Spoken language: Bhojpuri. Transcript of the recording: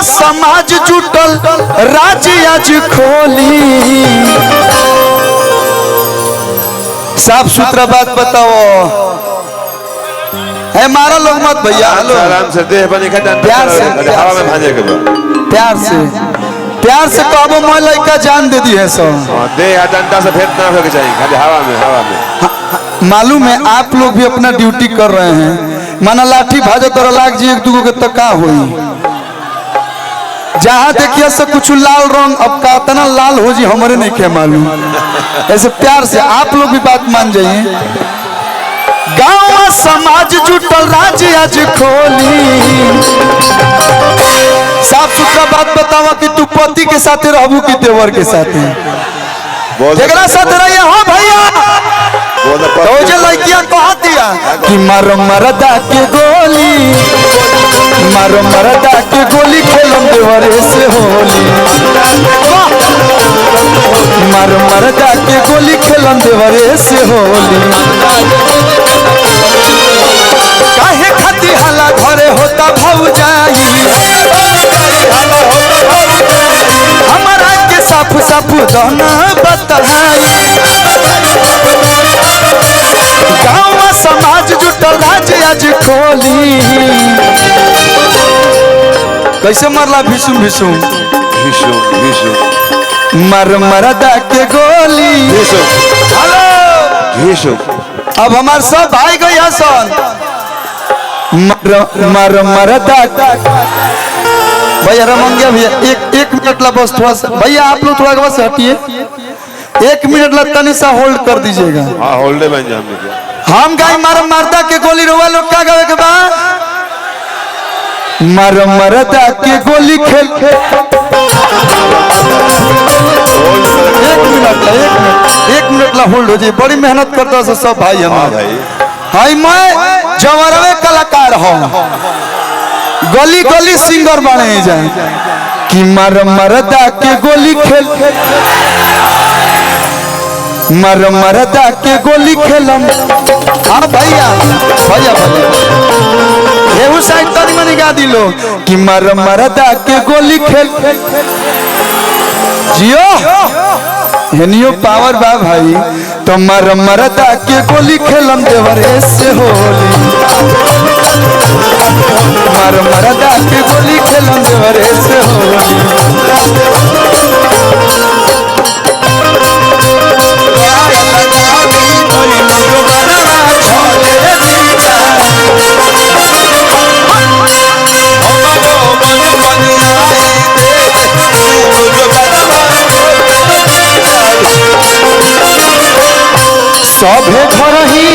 समाज जुटल राज्य आज खोली। साफ सुथरा बात बताओ है मारा लोग मत भैया। आराम से देह बनी का प्यार से हवा में भांजे के प्यार से कब मैं लड़का जान दे दी है सो देह डंडा से फेंकना होके चाहिए खाली हवा में मालूम है आप लोग भी अपना ड्यूटी कर रहे हैं। माना लाठी भाजो तो लाग जी एक दूगो के तो का हुई जहाँ देखिए से कुछ लाल रंग अब का इतना लाल हो जी हमारे नहीं क्या मालूम। ऐसे प्यार से आप लोग भी बात मान जाइए। गाँव समाज जुटल राज्य आज खोली। साफ सुथरा बात बतावा कि तू पति के साथ रहबू कि देवर के साथ जगरा साथ रहिए। हाँ भैया तो जो लड़कियां कहा दिया कि मारो मरदा के गोली मारो मरदा के गोली खेलम देवरे से होली। मारो मरदा के गोली खेलम देवरे से होली। काहे खाती हाला घरे होता भौजाई हमारा के साफ साफ दाना बताई। गाँव समाज जुटल राज्य आज खोली। कैसे मरला भीषुम भीषुम मर मरदा के गोली। हेलो अब हमारे सब भाई गई हसन मर मरदा भैया रमंगिया भैया एक मिनट ला बस थोड़ा सा भैया आप लोग थोड़ा बस हटिए 1 मिनट ला तनी सा होल्ड कर दीजिएगा। हाँ होल्ड बन जाए हम गाय मार मरदा के गोली रोवा लोग क्या गावे के बा मर मरदा के गोली खेल। 1 मिनट ला होल्ड हो जाए बड़ी मेहनत करता है सब भाई हमारे भाई। हाय मैं जवरवे कलाकार हूँ गली गली सिंगर बने जाए कि मर मरदा के गोली खेल मर मरदा के गोली खेलम। हाँ भैया भैया भैया एहू साइड तनी मनी गा दिलो कि मर मरदा के गोली खेल जियो हेनियो पावर बा भाई तो मर मरदा के गोली खेलम देवरे से होली। मर मरदा के गोली खेलम देवरे से होली। सभे घर ही